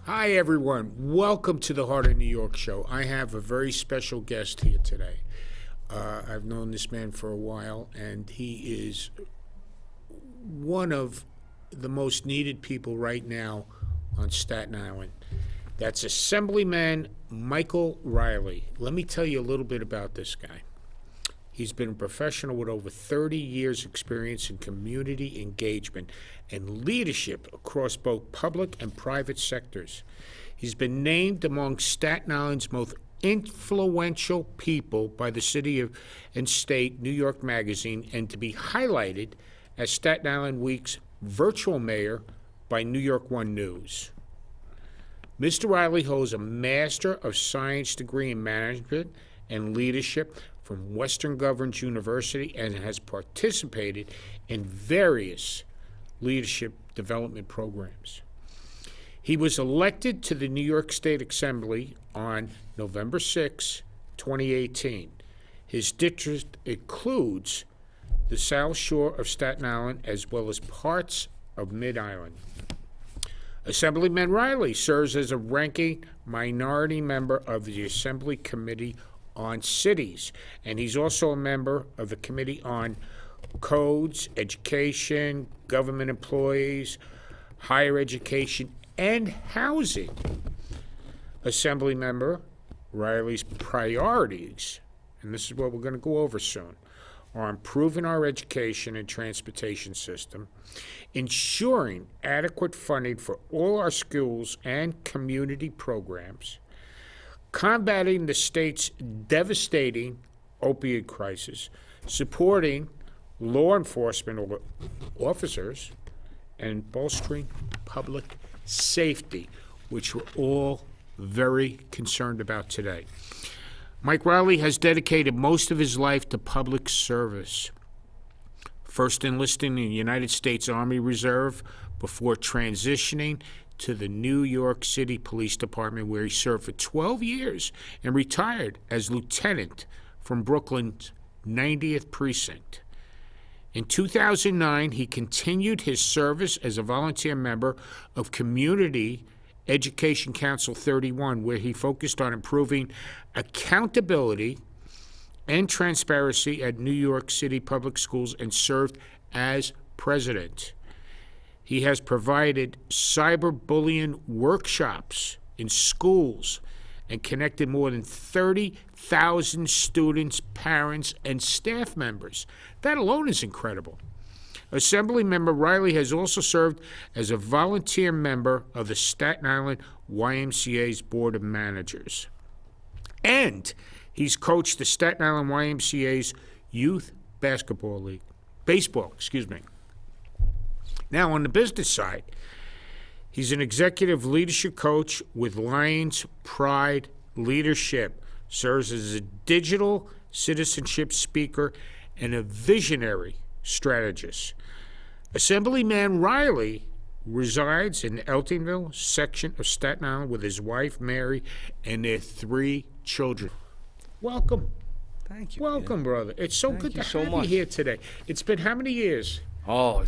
Hi, everyone. Welcome to the Hart of New York show. I have a very special guest here today. I've known this man for a while, and he is one of the most needed people right now on Staten Island. That's Assemblyman Mike Reilly. Let me tell you a little bit about this guy. He's been a professional with over 30 years' experience in community engagement and leadership across both public and private sectors. He's been named among Staten Island's most influential people by the City and State New York Magazine, and to be highlighted as Staten Island Week's virtual mayor by New York One News. Mr. Reilly holds a Master of Science degree in Management and Leadership from Western Governors University and has participated in various leadership development programs. He was elected to the New York State Assembly on November 6, 2018. His district includes the South Shore of Staten Island as well as parts of Mid-Island. Assemblyman Reilly serves as a ranking minority member of the Assembly Committee on Cities, and he's also a member of the Committee on Codes, Education, Government Employees, Higher Education, and Housing. Assembly member Reilly's priorities, and this is what we're going to go over soon, are improving our education and transportation system, ensuring adequate funding for all our schools and community programs, combating the state's devastating opioid crisis, supporting law enforcement officers, and bolstering public safety, which we're all very concerned about today. Mike Reilly has dedicated most of his life to public service, first enlisting in the United States Army Reserve before transitioning to the New York City Police Department, where he served for 12 years and retired as lieutenant from Brooklyn's 90th Precinct. In 2009, he continued his service as a volunteer member of Community Education Council 31, where he focused on improving accountability and transparency at New York City public schools and served as president. He has provided cyberbullying workshops in schools and connected more than 30,000 students, parents, and staff members. That alone is incredible. Assemblymember Reilly has also served as a volunteer member of the Staten Island YMCA's Board of Managers. And he's coached the Staten Island YMCA's Youth Baseball League. Now, on the business side, he's an executive leadership coach with Lions Pride Leadership, serves as a digital citizenship speaker and a visionary strategist. Assemblyman Reilly resides in the Eltingville section of Staten Island with his wife, Mary, and their 3 children. Welcome. Thank you. Welcome, brother. It's so good to have you here today. It's been how many years? Oh,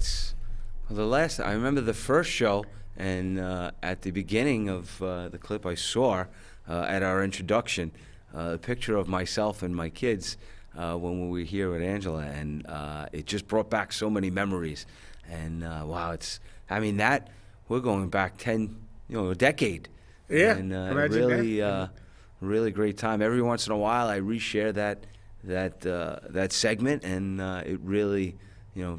I remember the first show, and at the beginning of the clip I saw at our introduction, a picture of myself and my kids when we were here with Angela, and it just brought back so many memories. And wow, we're going back a decade. Yeah, and imagine that. Really great time. Every once in a while, I reshare that segment, and it really,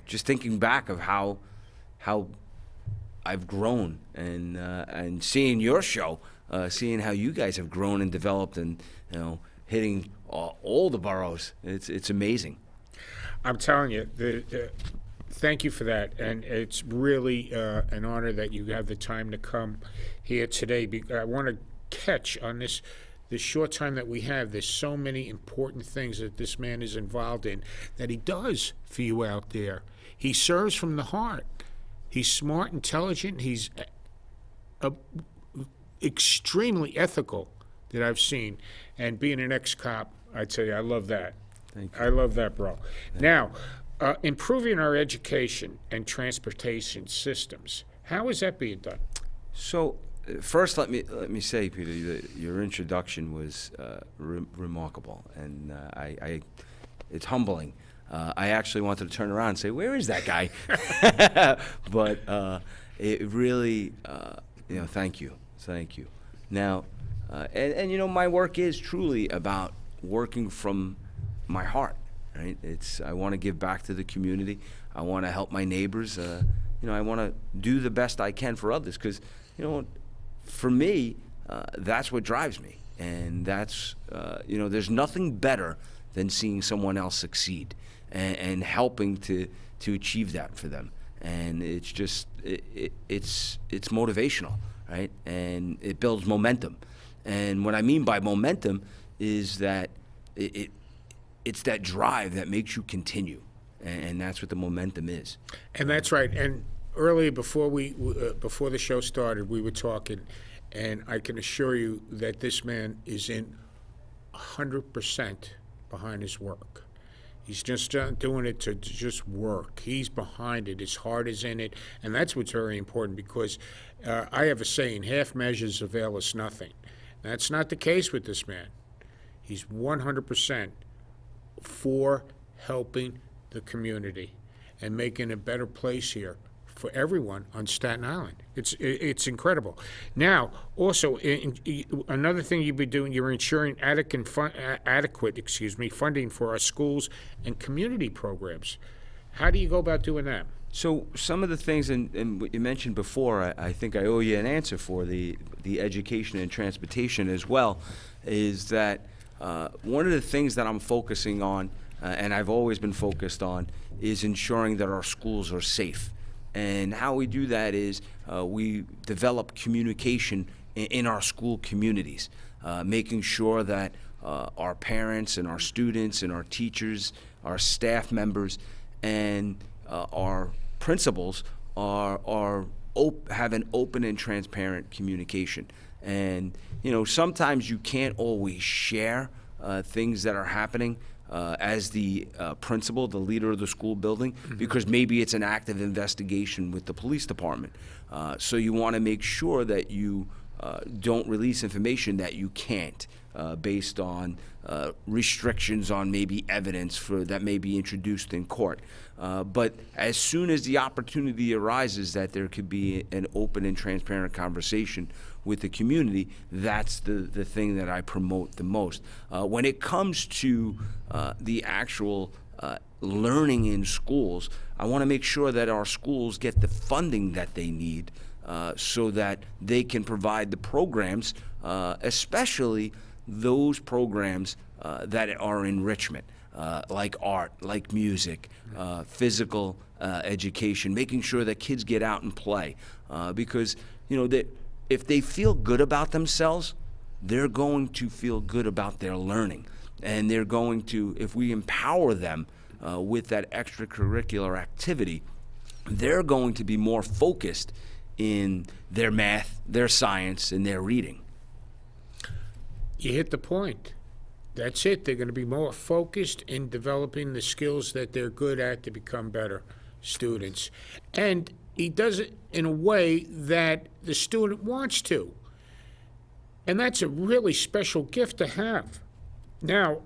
just thinking back of how I've grown, and seeing your show, seeing how you guys have grown and developed, and hitting all the boroughs. It's amazing. I'm telling you, thank you for that, and it's really an honor that you have the time to come here today. I want to catch on this short time that we have. There's so many important things that this man is involved in that he does for you out there. He serves from the heart. He's smart, intelligent. He's extremely ethical that I've seen. And being an ex-cop, I tell you, I love that. Thank you. I love that, bro. Now, improving our education and transportation systems, how is that being done? So first, let me say, Peter, that your introduction was remarkable, and it's humbling. I actually wanted to turn around and say, "Where is that guy?" But it really, thank you. Now, and my work is truly about working from my heart. Right? I want to give back to the community. I want to help my neighbors. I want to do the best I can for others, because, for me, that's what drives me, and that's there's nothing better than seeing someone else succeed and helping to achieve that for them. And it's just it's motivational, right? And it builds momentum. And what I mean by momentum is that it's that drive that makes you continue, and that's what the momentum is. And that's right. And earlier, before before the show started, we were talking, and I can assure you that this man is in 100% behind his work. He's just not doing it to just work. He's behind it. His heart is in it, and that's what's very important, because I have a saying, half measures avail us nothing. That's not the case with this man. He's 100% for helping the community and making a better place here for everyone on Staten Island. It's incredible. Now, also, another thing you've been doing, you're ensuring adequate funding for our schools and community programs. How do you go about doing that? So some of the things, and what you mentioned before, I think I owe you an answer for the education and transportation as well, is that one of the things that I'm focusing on, and I've always been focused on, is ensuring that our schools are safe. And how we do that is we develop communication in our school communities, making sure that our parents and our students and our teachers, our staff members, and our principals have an open and transparent communication. And sometimes you can't always share things that are happening as the principal, the leader of the school building, because maybe it's an active investigation with the police department. So you want to make sure that you don't release information that you can't, based on restrictions on maybe evidence that may be introduced in court. But as soon as the opportunity arises that there could be an open and transparent conversation with the community, that's the thing that I promote the most. When it comes to the actual learning in schools, I want to make sure that our schools get the funding that they need, so that they can provide the programs, especially those programs that are enrichment, like art, like music, physical education, making sure that kids get out and play, because if they feel good about themselves, they're going to feel good about their learning, and they're going to, if we empower them with that extracurricular activity, they're going to be more focused in their math, their science, and their reading. You hit the point. That's it. They're going to be more focused in developing the skills that they're good at to become better students. And he does it in a way that the student wants to. And that's a really special gift to have. Now,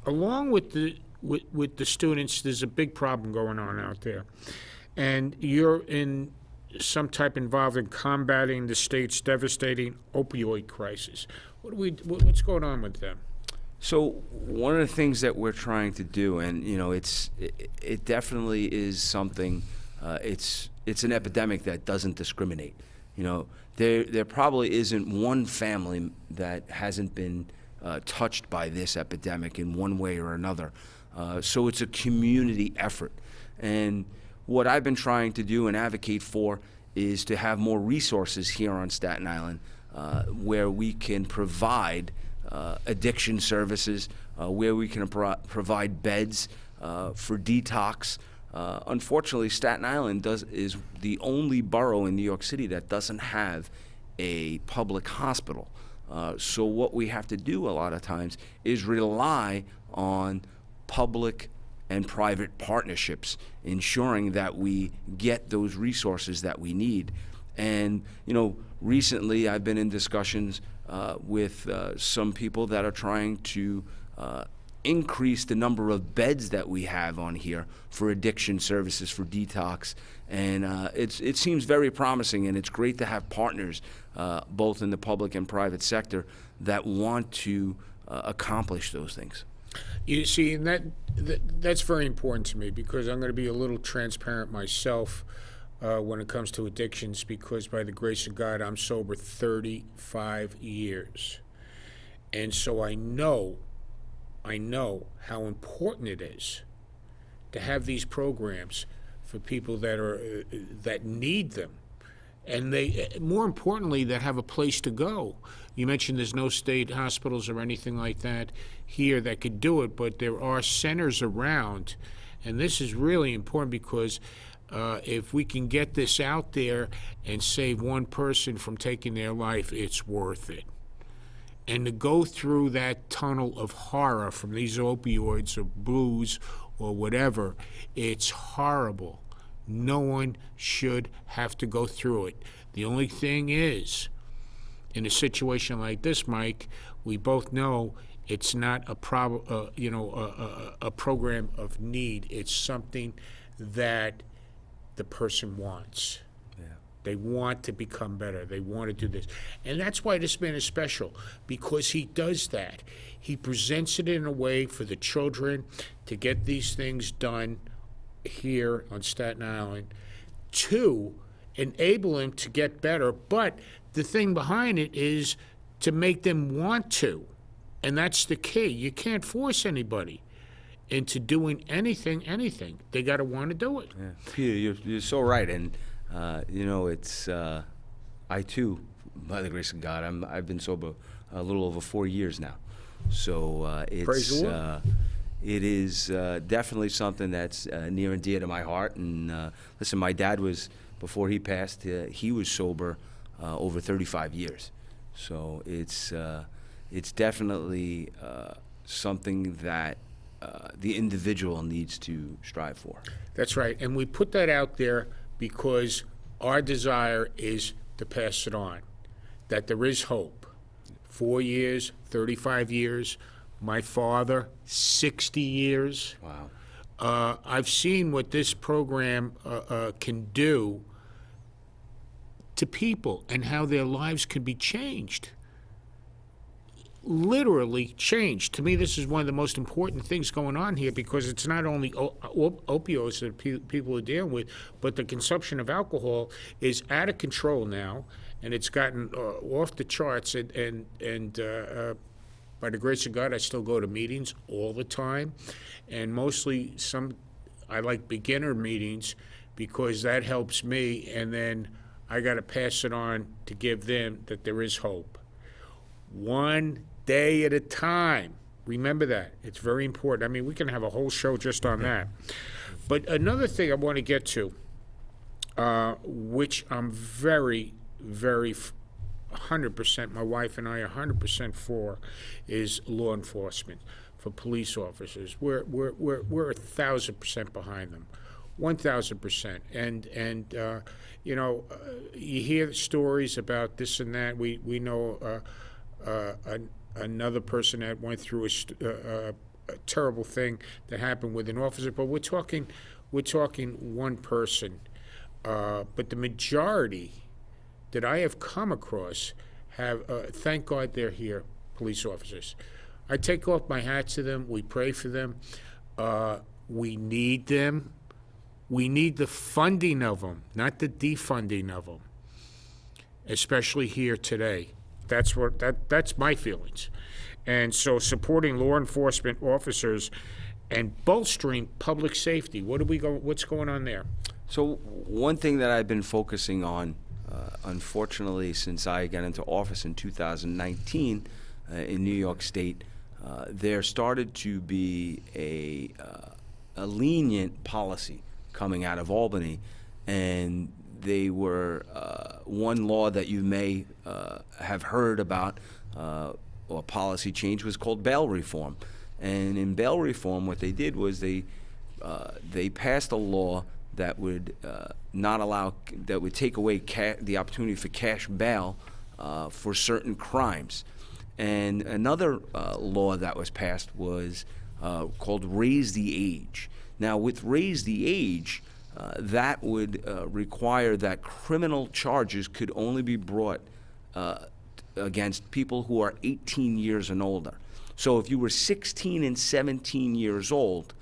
along with the students, there's a big problem going on out there. And you're in some type involved in combating the state's devastating opioid crisis. What's going on with them? So one of the things that we're trying to do, and it definitely is something. It's an epidemic that doesn't discriminate. There probably isn't one family that hasn't been touched by this epidemic in one way or another. So it's a community effort, and what I've been trying to do and advocate for is to have more resources here on Staten Island, where we can provide addiction services, where we can provide beds for detox. Unfortunately, Staten Island is the only borough in New York City that doesn't have a public hospital. So what we have to do a lot of times is rely on public and private partnerships, ensuring that we get those resources that we need. And, recently I've been in discussions with some people that are trying to increase the number of beds that we have on here for addiction services, for detox. And it seems very promising, and it's great to have partners, both in the public and private sector, that want to accomplish those things. You see, and that's very important to me, because I'm going to be a little transparent myself when it comes to addictions, because by the grace of God, I'm sober 35 years. And so I know how important it is to have these programs for people that need them, and they, more importantly, that have a place to go. You mentioned there's no state hospitals or anything like that here that could do it, but there are centers around, and this is really important, because if we can get this out there and save one person from taking their life, it's worth it. And to go through that tunnel of horror from these opioids or booze or whatever, it's horrible. No one should have to go through it. The only thing is, in a situation like this, Mike, we both know it's not a program of need. It's something that the person wants. They want to become better. They want to do this. And that's why this man is special, because he does that. He presents it in a way for the children to get these things done here on Staten Island, to enable them to get better. But the thing behind it is to make them want to. And that's the key. You can't force anybody into doing anything. They got to want to do it. Yeah. Peter, you're so right. And it's I too, by the grace of God, I've been sober a little over 4 years now. So Praise the Lord. It is definitely something that's near and dear to my heart. And listen, my dad was, before he passed, he was sober over 35 years. So it's definitely something that the individual needs to strive for. That's right. And we put that out there because our desire is to pass it on, that there is hope. 4 years, 35 years, my father, 60 years. Wow. I've seen what this program can do to people and how their lives can be changed. Literally changed. To me, this is one of the most important things going on here, because it's not only opioids that people are dealing with, but the consumption of alcohol is out of control now, and it's gotten off the charts. And by the grace of God, I still go to meetings all the time, and mostly I like beginner meetings, because that helps me, and then I got to pass it on to give them that there is hope. One day at a time. Remember that. It's very important. I mean, we can have a whole show just on that. But another thing I want to get to, which I'm very, very 100%, my wife and I are 100% for, is law enforcement, for police officers. We're 1,000% behind them. 1,000%. And you hear stories about this and that. We know another person that went through a terrible thing that happened with an officer, but we're talking one person. But the majority that I have come across have, thank God they're here, police officers. I take off my hat to them. We pray for them. We need them. We need the funding of them, not the defunding of them, especially here today. That's my feelings. And so supporting law enforcement officers and bolstering public safety. What's going on there? So one thing that I've been focusing on, unfortunately, since I got into office in 2019 in New York State, there started to be a lenient policy coming out of Albany, and they were one law that you may have heard about, or policy change, was called bail reform. And in bail reform, what they did was they passed a law that would not allow, that would take away the opportunity for cash bail for certain crimes. And another law that was passed was called Raise the Age. Now, with Raise the Age, that would require that criminal charges could only be brought against people who are 18 years and older. So if you were 16 and 17 years old,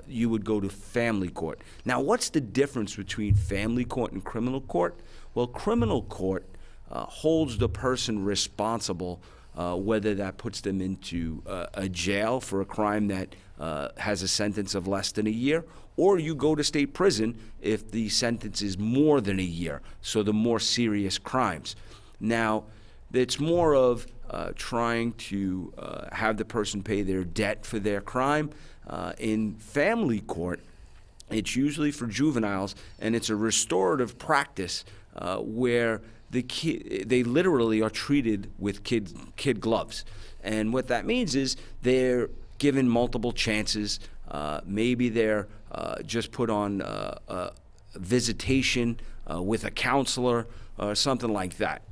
you would go to family court. Now, what's the difference between family court and criminal court? Well, criminal court holds the person responsible, whether that puts them into a jail for a crime that has a sentence of less than a year, or you go to state prison if the sentence is more than a year, so the more serious crimes. Now, it's more of trying to have the person pay their debt for their crime. In family court, it's usually for juveniles, and it's a restorative practice where they literally are treated with kid gloves. And what that means is they're given multiple chances. Maybe they're just put on a visitation with a counselor or something like that.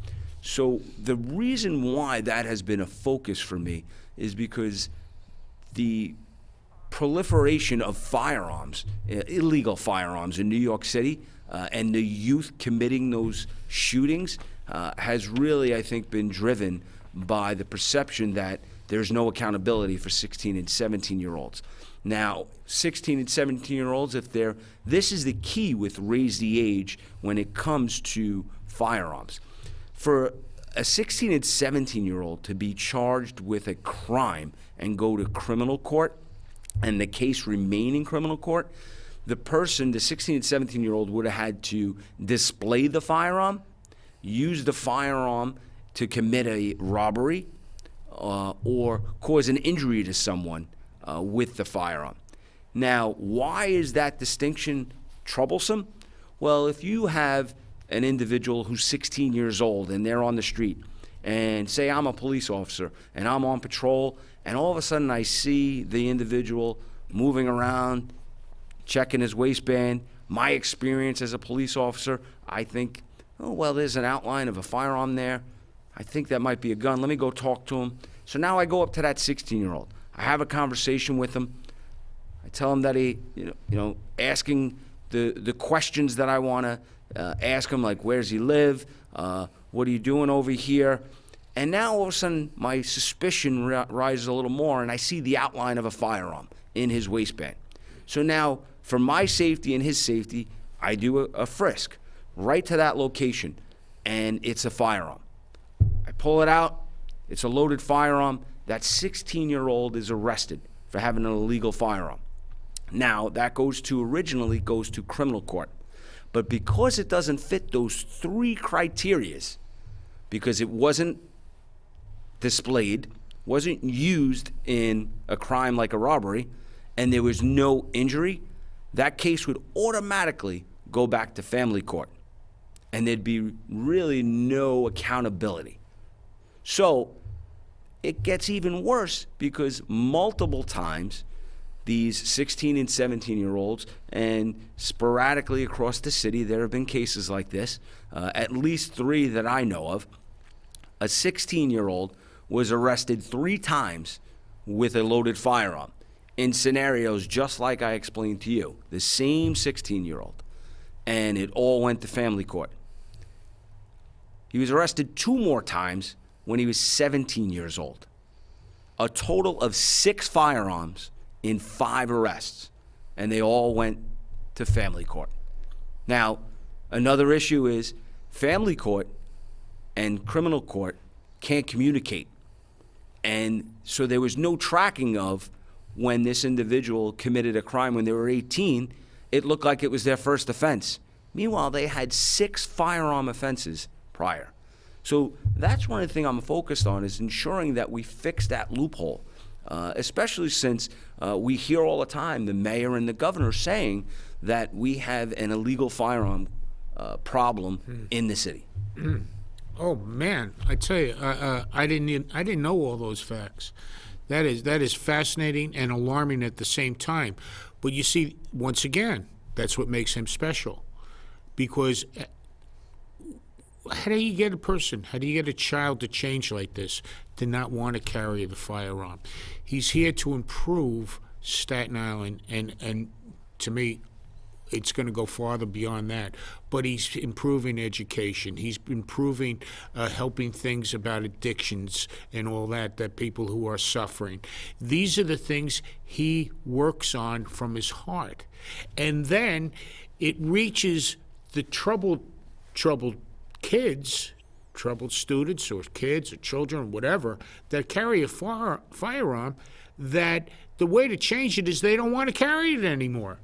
So the reason why that has been a focus for me is because the proliferation of firearms, illegal firearms in New York City, and the youth committing those shootings has really, I think, been driven by the perception that there's no accountability for 16 and 17-year-olds. Now, 16 and 17-year-olds, this is the key with Raise the Age when it comes to firearms. For a 16 and 17-year-old to be charged with a crime and go to criminal court, and the case remain in criminal court, the 16 and 17-year-old would have had to display the firearm, use the firearm to commit a robbery, or cause an injury to someone with the firearm. Now, why is that distinction troublesome? Well, if you have an individual who's 16 years old and they're on the street, and say I'm a police officer and I'm on patrol, and all of a sudden I see the individual moving around, checking his waistband. My experience as a police officer, I think, oh, well, there's an outline of a firearm there. I think that might be a gun. Let me go talk to him. So now I go up to that 16-year-old. I have a conversation with him. I tell him that asking the questions that I want to ask him, like, where's he live? What are you doing over here? And now all of a sudden my suspicion rises a little more, and I see the outline of a firearm in his waistband. So now, for my safety and his safety, I do a frisk right to that location, and it's a firearm. I pull it out. It's a loaded firearm. That 16-year-old is arrested for having an illegal firearm. Now, that originally goes to criminal court. But because it doesn't fit those three criterias, because it wasn't displayed, wasn't used in a crime like a robbery, and there was no injury, that case would automatically go back to family court. And there'd be really no accountability. So it gets even worse because multiple times these 16 and 17-year-olds, and sporadically across the city there have been cases like this, at least 3 that I know of, a 16-year-old was arrested 3 times with a loaded firearm in scenarios just like I explained to you, the same 16-year-old, and it all went to family court. He was arrested 2 more times when he was 17 years old. A total of 6 firearms in 5 arrests, and they all went to family court. Now, another issue is family court and criminal court can't communicate. And so there was no tracking of when this individual committed a crime when they were 18. It looked like it was their first offense. Meanwhile, they had 6 firearm offenses prior. So that's one of the things I'm focused on, is ensuring that we fix that loophole, especially since we hear all the time the mayor and the governor saying that we have an illegal firearm problem in the city. Oh man, I tell you, I didn't know all those facts. That is fascinating and alarming at the same time. But you see, once again, That's what makes him special. Because how do you get a person, how do you get a child to change like this, to not want to carry the firearm? He's here to improve Staten Island, and to me, it's going to go farther beyond that. But he's improving education. He's improving, helping things about addictions and all that people who are suffering. These are the things he works on from his heart. And then it reaches the troubled kids, troubled students or kids or children, whatever, that carry a firearm, that the way to change it is they don't want to carry it anymore.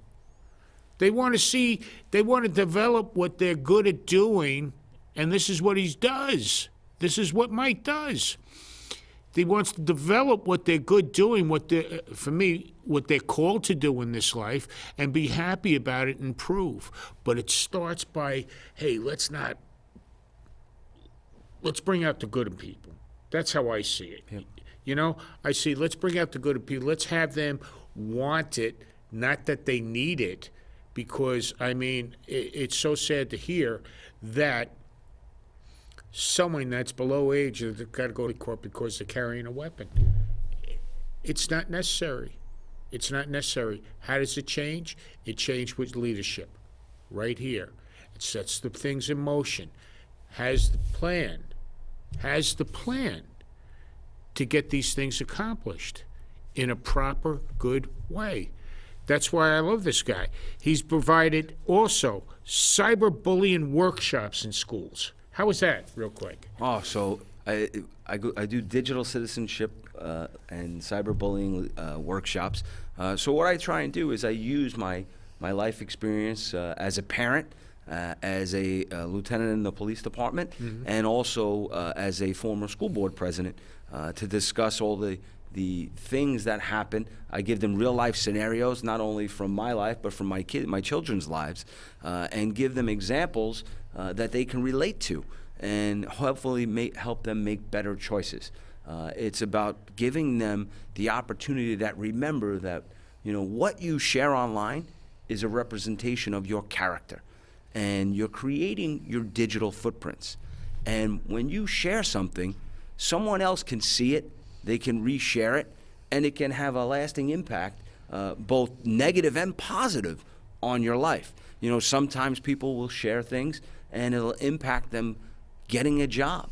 They want to develop what they're good at doing, and this is what he does. This is what Mike does. He wants to develop what they're good doing, what they're called to do in this life, and be happy about it and improve. But it starts by, hey, let's bring out the good in people. That's how I see it. Yep. You know, I see, let's bring out the good in people. Let's have them want it, not that they need it. Because, I mean, it's so sad to hear that someone that's below age has got to go to court because they're carrying a weapon. It's not necessary. It's not necessary. How does it change? It changed with leadership, right here. It sets the things in motion, has the plan to get these things accomplished in a proper, good way. That's why I love this guy. He's provided also cyberbullying workshops in schools. How was that, real quick? Oh, so I do digital citizenship and cyberbullying workshops. So what I try and do is I use my life experience as a parent, as a lieutenant in the police department, and also as a former school board president to discuss all the things that happen. I give them real life scenarios, not only from my life, but from my children's lives, and give them examples that they can relate to, and hopefully help them make better choices. It's about giving them the opportunity that remember that, you know, what you share online is a representation of your character, and you're creating your digital footprints. And when you share something, someone else can see it, they can reshare it, and it can have a lasting impact, both negative and positive, on your life. You know, sometimes people will share things and it'll impact them getting a job,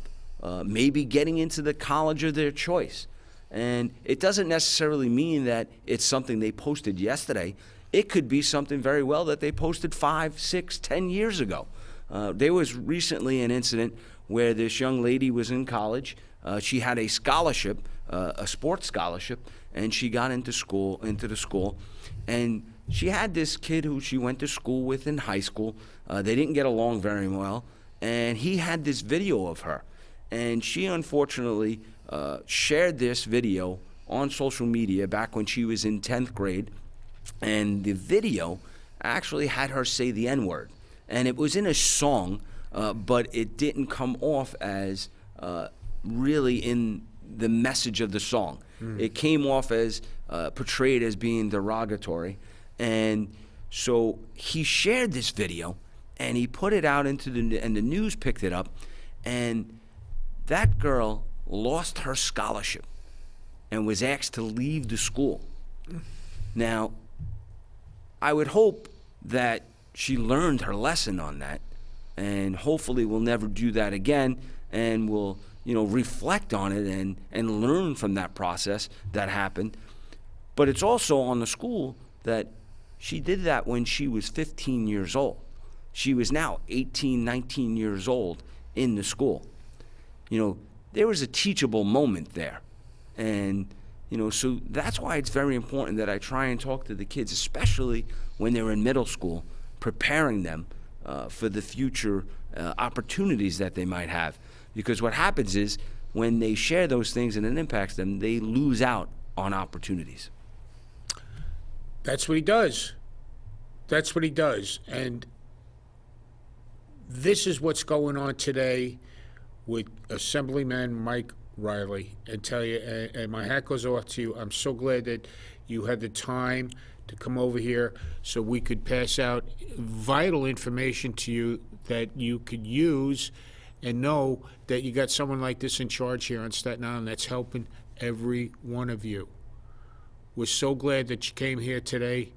maybe getting into the college of their choice. And it doesn't necessarily mean that it's something they posted yesterday. It could be something very well that they posted 5, 6, 10 years ago. There was recently an incident where this young lady was in college. She had a scholarship, a sports scholarship, and she got into the school, and she had this kid who she went to school with in high school. They didn't get along very well, and he had this video of her, and she unfortunately shared this video on social media back when she was in 10th grade, and the video actually had her say the N-word, and it was in a song, but it didn't come off as really in the message of the song. It came off as portrayed as being derogatory, and so he shared this video and he put it out and the news picked it up, and that girl lost her scholarship and was asked to leave the school. Now, I would hope that she learned her lesson on that, and hopefully will never do that again, and will, you know, reflect on it and learn from that process that happened. But it's also on the school that she did that when she was 15 years old. She was now 18, 19 years old in the school. You know, there was a teachable moment there. And, you know, so that's why it's very important that I try and talk to the kids, especially when they're in middle school, preparing them for the future opportunities that they might have. Because what happens is when they share those things and it impacts them, they lose out on opportunities. That's what he does. That's what he does. And this is what's going on today with Assemblyman Mike Reilly. And tell you, and my hat goes off to you. I'm so glad that you had the time to come over here so we could pass out vital information to you that you could use and know that you got someone like this in charge here on Staten Island that's helping every one of you. We're so glad that you came here today.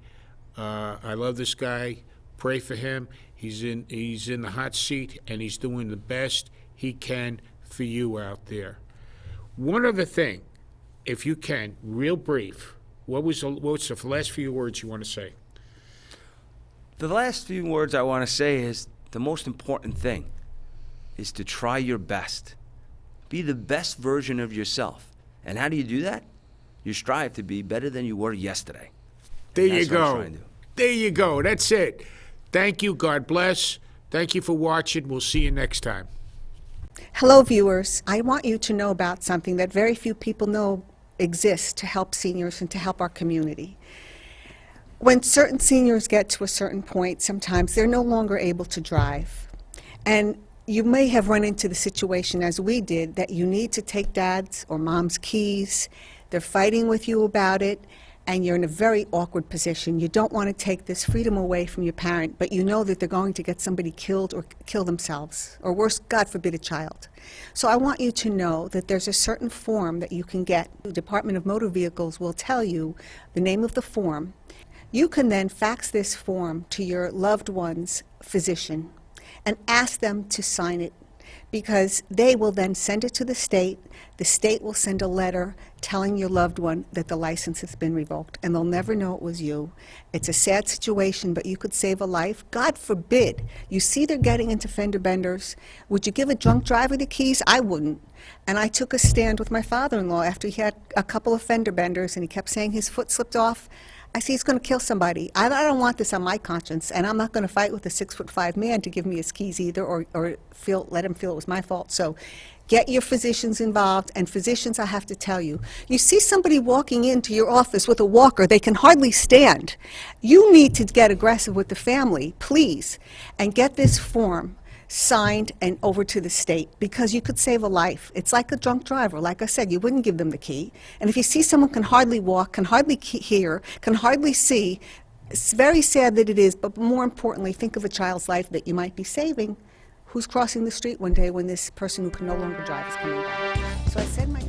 I love this guy. Pray for him. He's in the hot seat, and he's doing the best he can for you out there. One other thing, if you can, real brief, what's the last few words you want to say? The last few words I want to say is the most important thing is to try your best. Be the best version of yourself. And how do you do that? You strive to be better than you were yesterday. There you That's what I'm go. trying to do. There you go. That's it. Thank you. God bless. Thank you for watching. We'll see you next time. Hello, viewers. I want you to know about something that very few people know exists to help seniors and to help our community. When certain seniors get to a certain point, sometimes they're no longer able to drive. And you may have run into the situation, as we did, that you need to take dad's or mom's keys. They're fighting with you about it, and you're in a very awkward position. You don't want to take this freedom away from your parent, but you know that they're going to get somebody killed or kill themselves, or worse, God forbid, a child. So I want you to know that there's a certain form that you can get. The Department of Motor Vehicles will tell you the name of the form. You can then fax this form to your loved one's physician and ask them to sign it, because they will then send it to the state. The state will send a letter telling your loved one that the license has been revoked, and they'll never know it was you. It's a sad situation, but you could save a life. God forbid. You see they're getting into fender benders. Would you give a drunk driver the keys? I wouldn't. And I took a stand with my father-in-law after he had a couple of fender benders, and he kept saying his foot slipped off. I see he's going to kill somebody. I don't want this on my conscience, and I'm not going to fight with a 6'5" man to give me his keys either, or let him feel it was my fault. So get your physicians involved, and physicians, I have to tell you, you see somebody walking into your office with a walker, they can hardly stand. You need to get aggressive with the family, please, and get this form signed and over to the state, because you could save a life. It's like a drunk driver. Like I said, you wouldn't give them the key. And if you see someone can hardly walk, can hardly hear, can hardly see, it's very sad that it is, but more importantly, think of a child's life that you might be saving who's crossing the street one day when this person who can no longer drive is coming by. So I said my